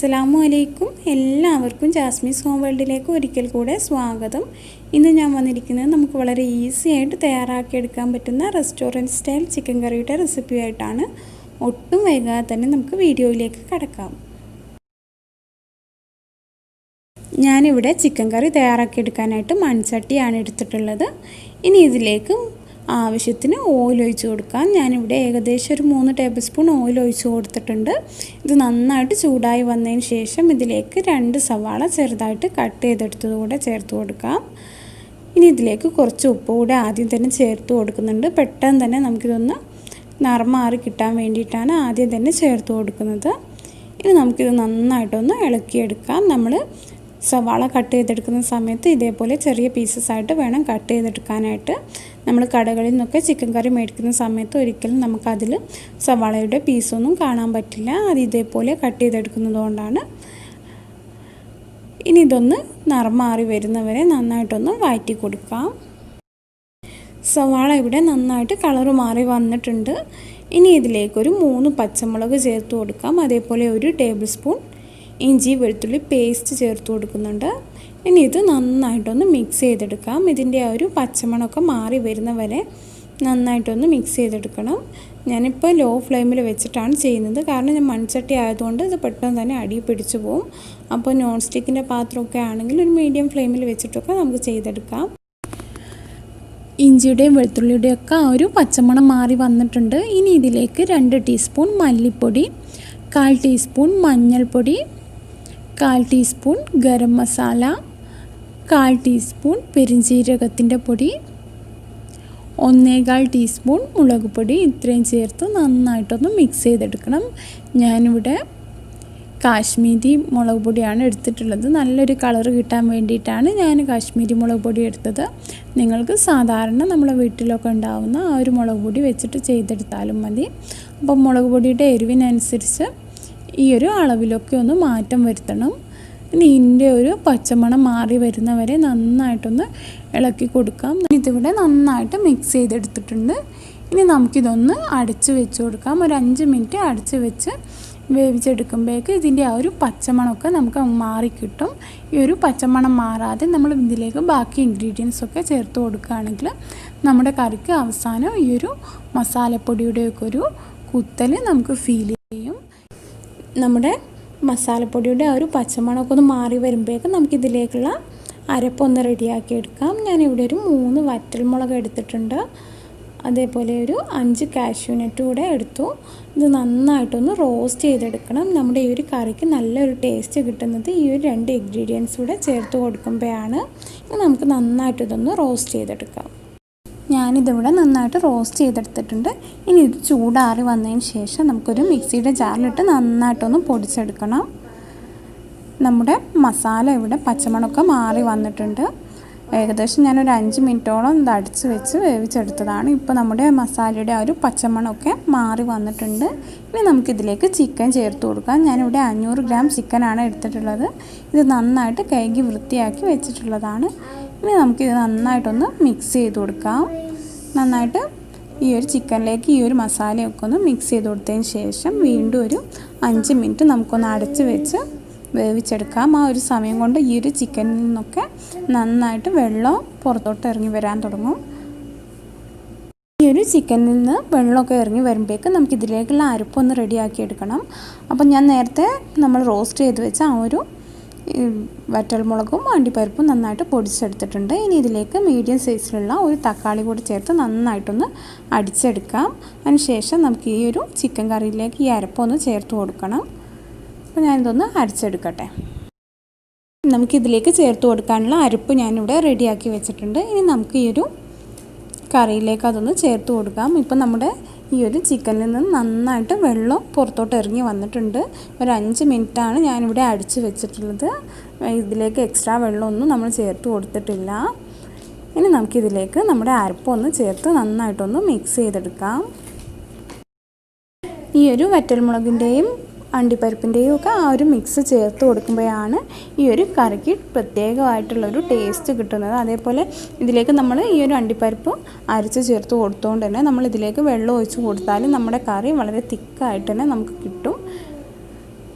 അസ്സലാമു അലൈക്കും. എല്ലാവർക്കും ജാസ്മിസ് ഹോം വേൾഡിലേക്ക് ഒരിക്കൽ കൂടെ സ്വാഗതം. ഇന്ന് ഞാൻ വന്നിരിക്കുന്നത് നമുക്ക് വളരെ ഈസി ആയിട്ട് തയ്യാറാക്കിയെടുക്കാൻ പറ്റുന്ന റെസ്റ്റോറൻറ്റ് സ്റ്റൈൽ ചിക്കൻ കറിയുടെ റെസിപ്പി ആയിട്ടാണ്. ഒട്ടും വൈകാതെ തന്നെ നമുക്ക് വീഡിയോയിലേക്ക് കടക്കാം. ഞാനിവിടെ ചിക്കൻ കറി തയ്യാറാക്കിയെടുക്കാനായിട്ട് മൺചട്ടിയാണ് എടുത്തിട്ടുള്ളത്. ഇനി ഇതിലേക്ക് ആവശ്യത്തിന് ഓയിൽ ഒഴിച്ച് കൊടുക്കാം. ഞാനിവിടെ ഏകദേശം ഒരു 3 ടേബിൾ സ്പൂൺ ഓയിൽ ഒഴിച്ച് കൊടുത്തിട്ടുണ്ട്. ഇത് നന്നായിട്ട് ചൂടായി വന്നതിന് ശേഷം ഇതിലേക്ക് 2 സവാള ചെറുതായിട്ട് കട്ട് ചെയ്തെടുത്തതുകൂടെ ചേർത്ത് കൊടുക്കാം. ഇനി ഇതിലേക്ക് കുറച്ച് ഉപ്പ് കൂടെ ആദ്യം തന്നെ ചേർത്ത് കൊടുക്കുന്നുണ്ട്. പെട്ടെന്ന് തന്നെ നമുക്കിതൊന്ന് നിറം മാറി കിട്ടാൻ വേണ്ടിയിട്ടാണ് ആദ്യം തന്നെ ചേർത്ത് കൊടുക്കുന്നത്. ഇനി നമുക്കിത് നന്നായിട്ടൊന്ന് ഇളക്കിയെടുക്കാം. നമ്മൾ സവാള കട്ട് ചെയ്തെടുക്കുന്ന സമയത്ത് ഇതേപോലെ ചെറിയ പീസസ് ആയിട്ട് വേണം കട്ട് ചെയ്തെടുക്കാനായിട്ട്. നമ്മൾ കടകളിൽ നിന്നൊക്കെ ചിക്കൻ കറി മേടിക്കുന്ന സമയത്ത് ഒരിക്കലും നമുക്കതിൽ സവാളയുടെ പീസൊന്നും കാണാൻ പറ്റില്ല. അത് ഇതേപോലെ കട്ട് ചെയ്തെടുക്കുന്നത് കൊണ്ടാണ്. ഇനി ഇതൊന്ന് നിറം മാറി വരുന്നവരെ നന്നായിട്ടൊന്ന് വഴറ്റി കൊടുക്കാം. സവാള ഇവിടെ നന്നായിട്ട് കളറ് മാറി വന്നിട്ടുണ്ട്. ഇനി ഇതിലേക്കൊരു 3 പച്ചമുളക് ചേർത്ത് കൊടുക്കാം. അതേപോലെ 1 ടേബിൾ സ്പൂൺ ഇഞ്ചി വെളുത്തുള്ളി പേസ്റ്റ് ചേർത്ത് കൊടുക്കുന്നുണ്ട്. ഇനി ഇത് നന്നായിട്ടൊന്ന് മിക്സ് ചെയ്തെടുക്കാം. ഇതിൻ്റെ ആ ഒരു പച്ചമണമൊക്കെ മാറി വരുന്ന വരെ നന്നായിട്ടൊന്ന് മിക്സ് ചെയ്തെടുക്കണം. ഞാനിപ്പോൾ ലോ ഫ്ലെയിമിൽ വെച്ചിട്ടാണ് ചെയ്യുന്നത്. കാരണം ഞാൻ മൺചട്ടി ആയതുകൊണ്ട് ഇത് പെട്ടെന്ന് തന്നെ അടി പിടിച്ചു പോകും. അപ്പോൾ നോൺ സ്റ്റിക്കിൻ്റെ പാത്രമൊക്കെ ആണെങ്കിൽ ഒരു മീഡിയം ഫ്ലെയിമിൽ വെച്ചിട്ടൊക്കെ നമുക്ക് ചെയ്തെടുക്കാം. ഇഞ്ചിയുടെയും വെളുത്തുള്ളിയുടെയും ഒക്കെ ആ ഒരു പച്ചമണം മാറി വന്നിട്ടുണ്ട്. ഇനി ഇതിലേക്ക് 2 ടീസ്പൂൺ മല്ലിപ്പൊടി, 1/4 ടീസ്പൂൺ മഞ്ഞൾപ്പൊടി, 1/4 ടീസ്പൂൺ ഗരം മസാല, 1/4 ടീസ്പൂൺ പെരിഞ്ജീരകത്തിൻ്റെ പൊടി, 1/4 ടീസ്പൂൺ മുളക് പൊടി, ഇത്രയും ചേർത്ത് നന്നായിട്ടൊന്ന് മിക്സ് ചെയ്തെടുക്കണം. ഞാനിവിടെ കാശ്മീരി മുളക് പൊടിയാണ് എടുത്തിട്ടുള്ളത്. നല്ലൊരു കളറ് കിട്ടാൻ വേണ്ടിയിട്ടാണ് ഞാൻ കാശ്മീരി മുളക് പൊടി എടുത്തത്. നിങ്ങൾക്ക് സാധാരണ നമ്മളെ വീട്ടിലൊക്കെ ഉണ്ടാവുന്ന ആ ഒരു മുളക് പൊടി വെച്ചിട്ട് ചെയ്തെടുത്താലും മതി. അപ്പം മുളക് പൊടിയുടെ എരിവിനനുസരിച്ച് ഈ ഒരു അളവിലൊക്കെ ഒന്ന് മാറ്റം വരുത്തണം. ഇനി ഇതിൻ്റെ ഒരു പച്ചമണം മാറി വരുന്നവരെ നന്നായിട്ടൊന്ന് ഇളക്കി കൊടുക്കാം. ഇതിവിടെ നന്നായിട്ട് മിക്സ് ചെയ്തെടുത്തിട്ടുണ്ട്. ഇനി നമുക്കിതൊന്ന് അടച്ച് വെച്ച് കൊടുക്കാം. ഒരു 5 മിനിറ്റ് അടച്ച് വെച്ച് വേവിച്ചെടുക്കുമ്പോഴേക്ക് ഇതിൻ്റെ ആ ഒരു പച്ചമണമൊക്കെ നമുക്ക് മാറിക്കിട്ടും. ഈ ഒരു പച്ചമണം മാറാതെ നമ്മൾ ഇതിലേക്ക് ബാക്കി ഇൻഗ്രീഡിയൻസൊക്കെ ചേർത്ത് കൊടുക്കുകയാണെങ്കിൽ നമ്മുടെ കറിക്ക് അവസാനം ഈ ഒരു മസാലപ്പൊടിയുടെയൊക്കെ ഒരു കുത്തൽ നമുക്ക് ഫീൽ ചെയ്യും. നമ്മുടെ മസാലപ്പൊടിയുടെ ആ ഒരു പച്ചമണമൊക്കെ ഒന്ന് മാറി വരുമ്പോഴേക്ക് നമുക്കിതിലേക്കുള്ള അരപ്പൊന്ന് റെഡിയാക്കി എടുക്കാം. ഞാനിവിടെ ഒരു 3 വറ്റൽമുളക് എടുത്തിട്ടുണ്ട്. അതേപോലെ ഒരു 5 കാഷ്യൂ നട്ട് കൂടെ എടുത്തു. ഇത് നന്നായിട്ടൊന്ന് റോസ്റ്റ് ചെയ്തെടുക്കണം. നമ്മുടെ ഈ ഒരു കറിക്ക് നല്ലൊരു ടേസ്റ്റ് കിട്ടുന്നത് ഈ ഒരു 2 ഇൻഗ്രീഡിയൻസ് കൂടെ ചേർത്ത് കൊടുക്കുമ്പോഴാണ്. നമുക്ക് നന്നായിട്ട് ഇതൊന്ന് റോസ്റ്റ് ചെയ്തെടുക്കാം. ഞാനിതിവിടെ നന്നായിട്ട് റോസ്റ്റ് ചെയ്തെടുത്തിട്ടുണ്ട്. ഇനി ഇത് ചൂടാറി വന്നതിന് ശേഷം നമുക്കൊരു മിക്സിയുടെ ജാറിലിട്ട് നന്നായിട്ടൊന്ന് പൊടിച്ചെടുക്കണം. നമ്മുടെ മസാല ഇവിടെ പച്ചമണമൊക്കെ മാറി വന്നിട്ടുണ്ട്. ഏകദേശം ഞാനൊരു 5 മിനിറ്റോളം ഇത് അടച്ച് വെച്ച് വേവിച്ചെടുത്തതാണ്. ഇപ്പോൾ നമ്മുടെ മസാലയുടെ ആ ഒരു പച്ചമണമൊക്കെ മാറി വന്നിട്ടുണ്ട്. ഇനി നമുക്കിതിലേക്ക് ചിക്കൻ ചേർത്ത് കൊടുക്കാം. ഞാനിവിടെ 500 ഗ്രാം ചിക്കനാണ് എടുത്തിട്ടുള്ളത്. ഇത് നന്നായിട്ട് കഴുകി വൃത്തിയാക്കി വെച്ചിട്ടുള്ളതാണ്. ഇനി നമുക്കിത് നന്നായിട്ടൊന്ന് മിക്സ് ചെയ്ത് കൊടുക്കാം. നന്നായിട്ട് ഈ ഒരു ചിക്കനിലേക്ക് ഈ ഒരു മസാലയൊക്കെ ഒന്ന് മിക്സ് ചെയ്ത് കൊടുത്തതിന് ശേഷം വീണ്ടും ഒരു 5 മിനിറ്റ് നമുക്കൊന്ന് അടച്ച് വെച്ച് വേവിച്ചെടുക്കാം. ആ ഒരു സമയം കൊണ്ട് ഈ ഒരു ചിക്കനിൽ നിന്നൊക്കെ നന്നായിട്ട് വെള്ളം പുറത്തോട്ട് ഇറങ്ങി വരാൻ തുടങ്ങും. ഈ ഒരു ചിക്കനിൽ നിന്ന് വെള്ളമൊക്കെ ഇറങ്ങി വരുമ്പോഴേക്ക് നമുക്കിതിലേക്കുള്ള അരപ്പൊന്ന് റെഡിയാക്കി എടുക്കണം. അപ്പം ഞാൻ നേരത്തെ നമ്മൾ റോസ്റ്റ് ചെയ്ത് വെച്ച ആ ഒരു വറ്റൽമുളകും അണ്ടിപ്പരിപ്പും നന്നായിട്ട് പൊടിച്ചെടുത്തിട്ടുണ്ട്. ഇനി ഇതിലേക്ക് മീഡിയം സൈസിലുള്ള ഒരു തക്കാളി കൂടി ചേർത്ത് നന്നായിട്ടൊന്ന് അടിച്ചെടുക്കാം. അതിനുശേഷം നമുക്ക് ഈ ഒരു ചിക്കൻ കറിയിലേക്ക് ഈ അരപ്പൊന്ന് ചേർത്ത് കൊടുക്കണം. അപ്പോൾ ഞാനിതൊന്ന് അരച്ചെടുക്കട്ടെ. നമുക്കിതിലേക്ക് ചേർത്ത് കൊടുക്കാനുള്ള അരപ്പ് ഞാനിവിടെ റെഡിയാക്കി വെച്ചിട്ടുണ്ട്. ഇനി നമുക്ക് ഈ ഒരു കറിയിലേക്ക് അതൊന്ന് ചേർത്ത് കൊടുക്കാം. ഇപ്പം നമ്മുടെ ഈ ഒരു ചിക്കനിൽ നിന്ന് നന്നായിട്ട് വെള്ളം പുറത്തോട്ട് ഇറങ്ങി വന്നിട്ടുണ്ട്. ഒരു 5 മിനിറ്റാണ് ഞാനിവിടെ അടിച്ച് വെച്ചിട്ടുള്ളത്. ഇതിലേക്ക് എക്സ്ട്രാ വെള്ളമൊന്നും നമ്മൾ ചേർത്ത് കൊടുത്തിട്ടില്ല. ഇനി നമുക്കിതിലേക്ക് നമ്മുടെ അരപ്പൊന്ന് ചേർത്ത് നന്നായിട്ടൊന്ന് മിക്സ് ചെയ്തെടുക്കാം. ഈ ഒരു വറ്റൽമുളകിൻ്റെയും അണ്ടിപ്പരിപ്പിൻ്റെയും ഒക്കെ ആ ഒരു മിക്സ് ചേർത്ത് കൊടുക്കുമ്പോഴാണ് ഈ ഒരു കറിക്ക് പ്രത്യേകമായിട്ടുള്ളൊരു ടേസ്റ്റ് കിട്ടുന്നത്. അതേപോലെ ഇതിലേക്ക് നമ്മൾ ഈ ഒരു അണ്ടിപ്പരിപ്പ് അരച്ച് ചേർത്ത് കൊടുത്തുകൊണ്ട് തന്നെ നമ്മൾ ഇതിലേക്ക് വെള്ളം ഒഴിച്ച് കൊടുത്താലും നമ്മുടെ കറി വളരെ തിക്കായിട്ട് തന്നെ നമുക്ക് കിട്ടും.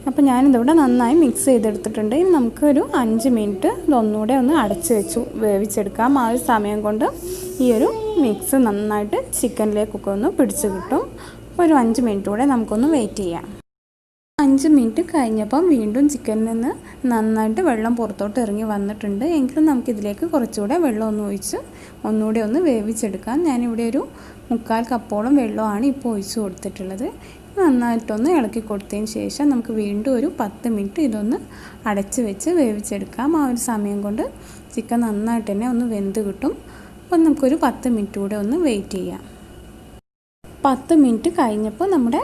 അപ്പോൾ ഞാനിതിവിടെ നന്നായി മിക്സ് ചെയ്തെടുത്തിട്ടുണ്ട്. ഇനി നമുക്കൊരു 5 മിനിറ്റ് ഇതൊന്നുകൂടെ ഒന്ന് അടച്ച് വെച്ച് വേവിച്ചെടുക്കാം. ആ ഒരു സമയം കൊണ്ട് ഈ ഒരു മിക്സ് നന്നായിട്ട് ചിക്കനിലേക്കൊക്കെ ഒന്ന് പിടിച്ച് കിട്ടും. അപ്പോൾ ഒരു 5 മിനിറ്റ് കൂടെ നമുക്കൊന്ന് വെയിറ്റ് ചെയ്യാം. 5 മിനിറ്റ് കഴിഞ്ഞപ്പം വീണ്ടും ചിക്കനിൽ നിന്ന് നന്നായിട്ട് വെള്ളം പുറത്തോട്ട് ഇറങ്ങി വന്നിട്ടുണ്ട്. എങ്കിലും നമുക്കിതിലേക്ക് കുറച്ചുകൂടെ വെള്ളം ഒന്ന് ഒഴിച്ച് ഒന്നുകൂടെ ഒന്ന് വേവിച്ചെടുക്കാം. ഞാനിവിടെ ഒരു 1/4 കപ്പോളം വെള്ളമാണ് ഇപ്പോൾ ഒഴിച്ച് കൊടുത്തിട്ടുള്ളത്. നന്നായിട്ടൊന്ന് ഇളക്കി കൊടുത്തതിന് ശേഷം നമുക്ക് വീണ്ടും ഒരു 10 മിനിറ്റ് ഇതൊന്ന് അടച്ച് വെച്ച് വേവിച്ചെടുക്കാം. ആ ഒരു സമയം കൊണ്ട് ചിക്കൻ നന്നായിട്ട് തന്നെ ഒന്ന് വെന്ത് കിട്ടും. അപ്പോൾ നമുക്കൊരു 10 മിനിറ്റ് കൂടെ ഒന്ന് വെയിറ്റ് ചെയ്യാം. 10 മിനിറ്റ് കഴിഞ്ഞപ്പോൾ നമ്മുടെ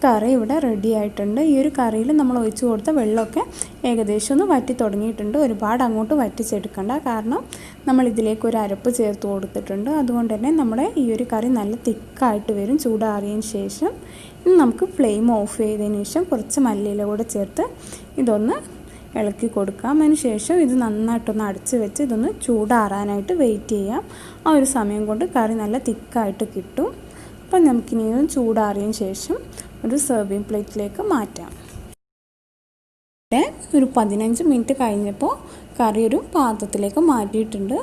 കറി ഇവിടെ റെഡി ആയിട്ടുണ്ട്. ഈ ഒരു കറിയിൽ നമ്മൾ ഒഴിച്ച് കൊടുത്ത വെള്ളമൊക്കെ ഏകദേശം ഒന്ന് വറ്റി തുടങ്ങിയിട്ടുണ്ട്. ഒരുപാട് അങ്ങോട്ട് വറ്റിച്ചെടുക്കണ്ട, കാരണം നമ്മൾ ഇതിലേക്ക് ഒരു അരപ്പ് ചേർത്ത് കൊടുത്തിട്ടുണ്ട്. അതുകൊണ്ട് തന്നെ നമ്മുടെ ഈ ഒരു കറി നല്ല തിക്കായിട്ട് വരും. ചൂടാറിയതിന് ശേഷം ഇനി നമുക്ക് ഫ്ലെയിം ഓഫ് ചെയ്തതിന് ശേഷം കുറച്ച് മല്ലിയില കൂടെ ചേർത്ത് ഇതൊന്ന് ഇളക്കി കൊടുക്കാം. അതിന് ശേഷം ഇത് നന്നായിട്ടൊന്ന് അടച്ച് വെച്ച് ഇതൊന്ന് ചൂടാറാനായിട്ട് വെയിറ്റ് ചെയ്യാം. ആ ഒരു സമയം കൊണ്ട് കറി നല്ല തിക്കായിട്ട് കിട്ടും. അപ്പം നമുക്കിനി ഇതൊന്ന് ചൂടാറിയതിന് ശേഷം ഒരു സെർവിങ് പ്ലേറ്റിലേക്ക് മാറ്റാം. ഒരു 15 മിനിറ്റ് കഴിഞ്ഞപ്പോൾ കറി ഒരു പാത്രത്തിലേക്ക് മാറ്റിയിട്ടുണ്ട്.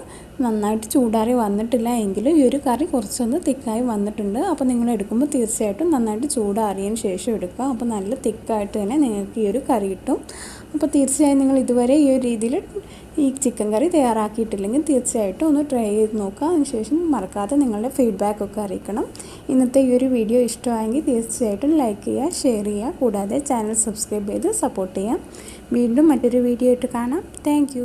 നന്നായിട്ട് ചൂടാറി വന്നിട്ടില്ല എങ്കിലും ഈ ഒരു കറി കുറച്ചൊന്ന് തിക്കായി വന്നിട്ടുണ്ട്. അപ്പോൾ നിങ്ങൾ എടുക്കുമ്പോൾ തീർച്ചയായിട്ടും നന്നായിട്ട് ചൂടാറിയതിന് ശേഷം എടുക്കുക. അപ്പോൾ നല്ല തിക്കായിട്ട് തന്നെ നിങ്ങൾക്ക് ഈ ഒരു കറി കിട്ടും. അപ്പോൾ തീർച്ചയായും നിങ്ങൾ ഇതുവരെ ഈ ഒരു രീതിയിൽ ഈ ചിക്കൻ കറി തയ്യാറാക്കിയിട്ടില്ലെങ്കിൽ തീർച്ചയായിട്ടും ഒന്ന് ട്രൈ ചെയ്ത് നോക്കുക. അതിനുശേഷം മറക്കാതെ നിങ്ങളുടെ ഫീഡ്ബാക്കൊക്കെ അറിയിക്കണം. ഇന്നത്തെ ഈ ഒരു വീഡിയോ ഇഷ്ടമായെങ്കിൽ തീർച്ചയായിട്ടും ലൈക്ക് ചെയ്യുക, ഷെയർ ചെയ്യുക, കൂടാതെ ചാനൽ സബ്സ്ക്രൈബ് ചെയ്ത് സപ്പോർട്ട് ചെയ്യാം. വീണ്ടും മറ്റൊരു വീഡിയോ ആയിട്ട് കാണാം. താങ്ക്